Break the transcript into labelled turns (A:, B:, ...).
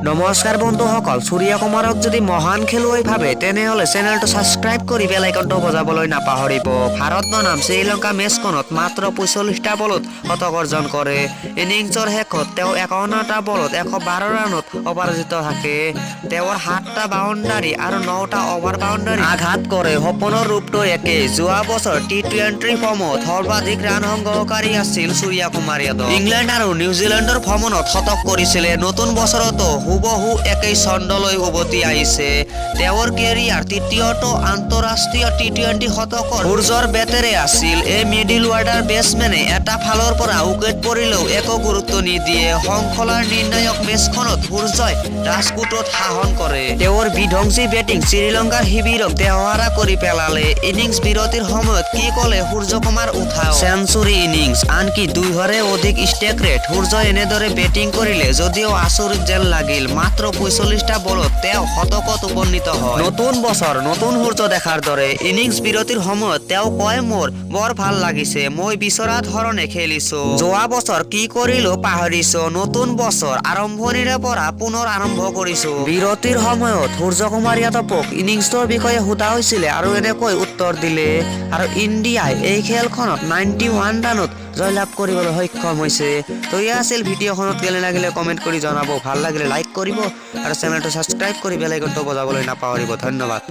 A: নমস্কাৰ বন্ধুসকল, সূৰ্য কুমাৰক যদি মহান খেলুৱৈ ভাবে তেনেহলে চেনেলটো ছাবস্ক্ৰাইব কৰি বেল আইকনটো বজাবলৈ নাপাহৰিব। ভাৰত বনাম শ্ৰীলংকা মেচখনত মাত্ৰ ৪৫টা বলত শতক অৰ্জন কৰে। ইনিংছৰ শেষত তেওঁ ৫১টা বলত ১১২ ৰানত অপৰাজিত থাকে। তেওঁৰ ৭টা বাউণ্ডাৰী আৰু ৯টা অভাৰ বাউণ্ডাৰী আঘাত কৰে। সপোনৰ ৰূপটো একেই। যোৱা বছৰ টি-20 ফৰ্মত সৰ্বাধিক ৰান সংগ্ৰহকাৰী আছিল সূৰ্য কুমাৰ যাদৱ। ইংলেণ্ড আৰু নিউজিলেণ্ডৰ ভ্ৰমণত শতক কৰিছিলে। নতুন বছৰতো হুবহু একেই ছন্দলৈ উভতি আহিছে। তেওঁৰ কেৰিয়াৰ তৃতীয়টো আন্তঃৰাষ্ট্ৰীয় টি-20 শতকৰ সূৰ্যৰ বেটেৰে আছিল। এই মিডিল অৰ্ডাৰ বেটছমেনে এটা ফালৰ পৰা উইকেট পৰিলেও একো গুৰুত্ব নিদিয়ে। শৃংখলাৰ নিৰ্ণায়ক মেচখনত সূৰ্যই ৰাজকোটত শাসন কৰে। তেওঁৰ বিধ্বংসী বেটিং শ্ৰীলংকাৰ শিবিৰক দেহহাৰা কৰি পেলালে। ইনিংছ বিৰতিৰ সময়ত কি ক'লে সূৰ্য কুমাৰ উঠাও চেঞ্চুৰী ইনিংছ, আনকি ২০০ৰে অধিক ষ্ট্ৰাইক ৰেট। সূৰ্যই এনেদৰে বেটিং কৰিলে যদিও আচৰিত যেন লাগিল। মাত্ৰ ৪৫টা বলত তেওঁ শতকত উপনীত হয়। নতুন বছৰ নতুন সূৰ্য দেখাৰ দৰে। ইনিংছ বিৰতিৰ সময়ত তেওঁ কয়, মোৰ বৰ ভাল লাগিছে, মই বিচৰা ধৰণে খেলিছো। যোৱা বছৰ কি কৰিলো পাহৰিছো, নতুন বছৰ আৰম্ভণিৰে পৰা পুনৰ আৰম্ভ কৰিছো। বিৰতিৰ সময়ত সূৰ্য কুমাৰ যাদৱক ইনিংছৰ বিষয়ে সোধা হৈছিলে আৰু এনেকৈ উত্তৰ দিলে। আৰু ইণ্ডিয়াই এই খেলখনত ৯১ ৰানত জয়লাভ কৰিবলৈ সক্ষম হৈছে। তো এয়া আছিল ভিডিঅ'খনত। কেনে লাগিলে কমেণ্ট কৰি জনাব। ভাল লাগিলে লাইক কৰিব আৰু চেনেলটো ছাবস্ক্ৰাইব কৰি বেল আইকনটো বজাবলৈ নাপাহৰিব। ধন্যবাদ।